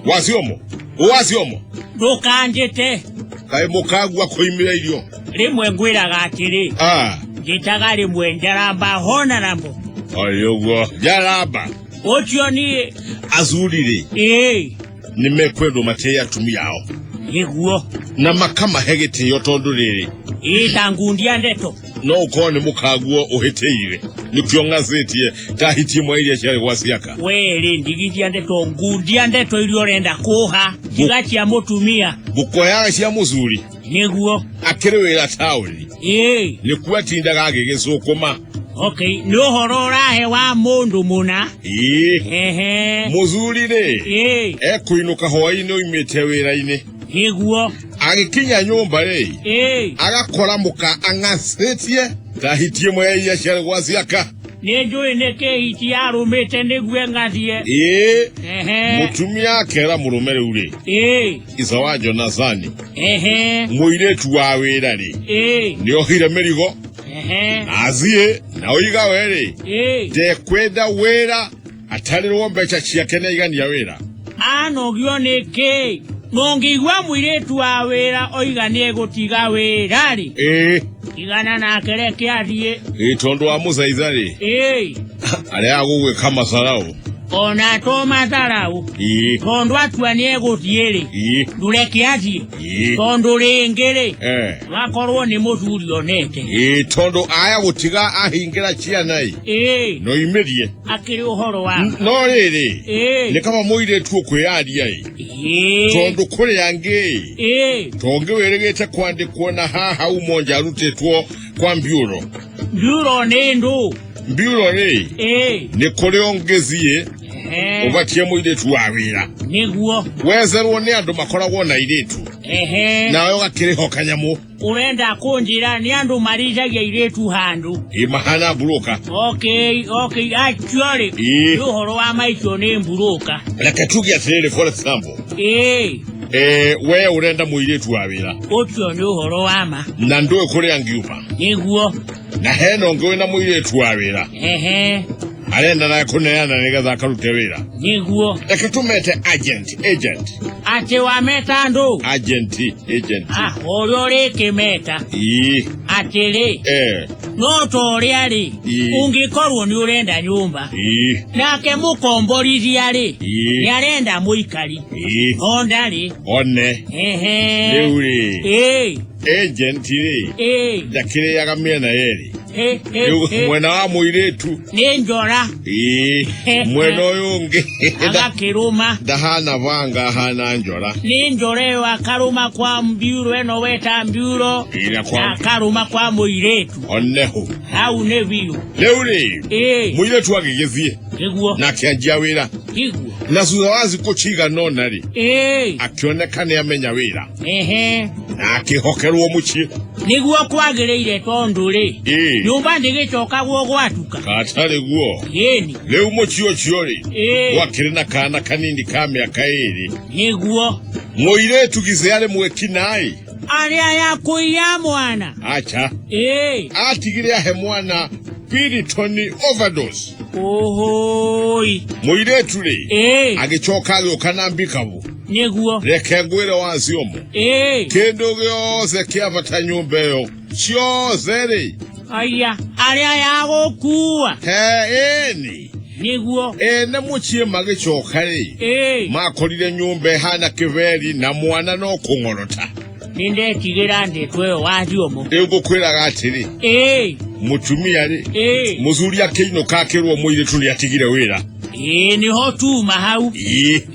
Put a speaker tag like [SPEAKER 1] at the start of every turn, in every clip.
[SPEAKER 1] Waziomo.
[SPEAKER 2] Ndukanjite.
[SPEAKER 1] Kae mukagwa koimira irio.
[SPEAKER 2] Rimwe ngwiraga atiri. Ngitaga rimwe Njaramba hona nambo.
[SPEAKER 1] Ayogwo Njaramba.
[SPEAKER 2] Otio ni
[SPEAKER 1] Athuri. Nimekwendo matie atumia yao.
[SPEAKER 2] Niguo.
[SPEAKER 1] Na makama hegete yotondu riri.
[SPEAKER 2] Itangundia ndeto.
[SPEAKER 1] No ukone mukagwo uhiteire. Nikyo ngazetie tahiti mwaile cyari wasiaka.
[SPEAKER 2] Wele ndigithia ndeto ngundia ndeto ili orenda kuha. Kigachi ya atumia.
[SPEAKER 1] Bukoya cia muzuri.
[SPEAKER 2] Niguo.
[SPEAKER 1] Akirewera tauri. Nikuwa tinda gagegecukuma.
[SPEAKER 2] Okay, no horora he wa mundu muna.
[SPEAKER 1] Muzuri re. Kuinuka hwaine oimete wera-ine.
[SPEAKER 2] Niguo.
[SPEAKER 1] Agikinya nyumba re. Agakora muka angasetie tahitie mwaile cyari wasiaka.
[SPEAKER 2] Nenjo ineke hiti arumete negwe ngathie.
[SPEAKER 1] Mutumia kera murumere ure. Isawa Jonasani. Muiretu wa wera ri. Ni ohire merigo. Azie na oiga were. De kwenda wera atalirwo mbecha ciakene igania wera.
[SPEAKER 2] Ano gioneke. Ngongigwa muiretu wa wera oiga ni egutiga wera ri. Igana na kereke athie.
[SPEAKER 1] Tondo wa muzaithari. Ari agugwe kama sarao.
[SPEAKER 2] Ona toma sarao. Tondo atwa ni egutiere. Dureke athie. Tondo rengere. Wakorwo ni muthuri onete.
[SPEAKER 1] Tondo aya gutiga ahingira cianai. No imerie.
[SPEAKER 2] Akiri uhoro wa.
[SPEAKER 1] No riri. Ni kama muire tu kwiaria. Tondo kuri yange. Tonge weregete kwandikwo na haha umonja rutetwo kwa mbiuro.
[SPEAKER 2] Mbiuro nendo.
[SPEAKER 1] Mbiuro re. Ni kuri ongezie. Ubatie muiretu wa wira.
[SPEAKER 2] Niguo.
[SPEAKER 1] Wezerwo ni andu makoragwo na iretu. Nawe ugakiriho kanyamu.
[SPEAKER 2] Urenda kunjira ni andu marijagia iretu handu.
[SPEAKER 1] Mahana buroka.
[SPEAKER 2] Okay, actually. Uhoro wa maicho ni mburoka.
[SPEAKER 1] Reke tugi atirire for example. We urenda muiretu wa wira.
[SPEAKER 2] Otio ni uhoro wa ma.
[SPEAKER 1] Na ndoe kuri angiupa.
[SPEAKER 2] Niguo.
[SPEAKER 1] Na heno ngwe na muiretu wa wira. Arenda na kuneana nigetha akarute wira.
[SPEAKER 2] Niguo.
[SPEAKER 1] Reke tumete agent.
[SPEAKER 2] Ate wa meta ndo.
[SPEAKER 1] Agent.
[SPEAKER 2] Orore kemeta. Atele. No tori ari. Ungikorwo ni urenda nyumba. Nake mukomborithia ri. Ni arenda muikari. Ondari.
[SPEAKER 1] One. Leuri. Agent ri. Dakire yagamia na yeri. Mwena wa muiretu.
[SPEAKER 2] Ni njora.
[SPEAKER 1] Mwena oyungi.
[SPEAKER 2] Agakiruma.
[SPEAKER 1] Dahana vanga hana njora.
[SPEAKER 2] Ni njore wa karuma kwa mbiuro eno weta mbiuro. Karuma kwa muiretu.
[SPEAKER 1] Oneho.
[SPEAKER 2] Hau nebiyo.
[SPEAKER 1] Leuri. Muiretu agigezie.
[SPEAKER 2] Niguo.
[SPEAKER 1] Na kianjia wira.
[SPEAKER 2] Niguo.
[SPEAKER 1] Na suzawazi kuchiga nonari. Akionekane amenya wira. Na akihokerwo muchi.
[SPEAKER 2] Niguo kwagireire tondu ri. Nyumba ndigicoka gwo gwatuka.
[SPEAKER 1] Katare gwo. Leu muchi ri. Wakire na kana kanindi ka miaka iri.
[SPEAKER 2] Niguo.
[SPEAKER 1] Muiretu gizeare mwekinai.
[SPEAKER 2] Aria ya kuya mwana.
[SPEAKER 1] Acha. Atigire ahe mwana Piritoni overdose.
[SPEAKER 2] Ohoi.
[SPEAKER 1] Muiretu ri. Agicoka gyokanambika bu.
[SPEAKER 2] Niguo.
[SPEAKER 1] Reke ngwire waziomo. Kendo gyose kiavata nyumba yo. Cyose ri.
[SPEAKER 2] Aya. Aria ya gukua.
[SPEAKER 1] Eni.
[SPEAKER 2] Niguo.
[SPEAKER 1] Na muchie magicoka ri. Makorire nyumba hana kiveri na mwana no kungorota.
[SPEAKER 2] Ninde tigira ndetwe waziomo.
[SPEAKER 1] Gukwira gatiri. Mutumia ri. Muzuri akeino kakirwo muiretu ri atigire wira.
[SPEAKER 2] Ni hotuma hau.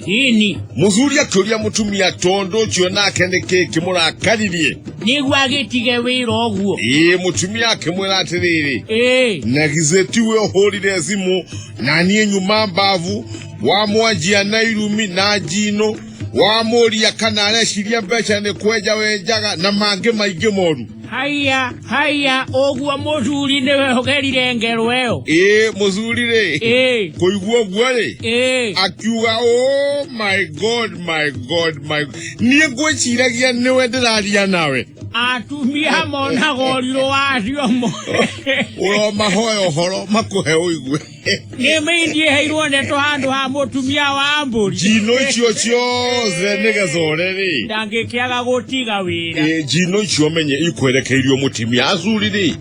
[SPEAKER 2] Ini.
[SPEAKER 1] Muzuri akuria mutumia tondo cio nake niki kimurakaririe.
[SPEAKER 2] Niguo agitige wira oguo.
[SPEAKER 1] Mutumia akimwira atiriri. Nagizetiwe ohorire zimu na nie nyuma mbavu wa mwanjia na irumi na jino wa moria kana areshiria mbeca ni kweja wenjaga na mange maingi moru. Haya
[SPEAKER 2] oguo muthuri niwe hogerire ngero eyo.
[SPEAKER 1] Muthuri ri. Kuigua guo ri. Akiuga oh my god. Nie ngwiciragia niwe ndiraria nawe.
[SPEAKER 2] atumia mona goriro wacio mo
[SPEAKER 1] uro mahoyo horo makuhe uigwe
[SPEAKER 2] nimindie heirwo neto handu ha mutumia wa mburi
[SPEAKER 1] jino icio ciothe nigazoreri
[SPEAKER 2] ndangikiaga gutiga wira
[SPEAKER 1] jino icio menye ikwerekeirio mutumia Athuri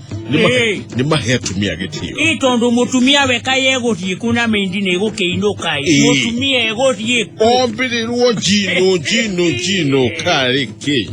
[SPEAKER 1] ni mahe atumia gitio
[SPEAKER 2] itondu mutumia we kaye guthie kuna mindi ni gukiinuka mutumia eguthie
[SPEAKER 1] ombirirwo jino kariki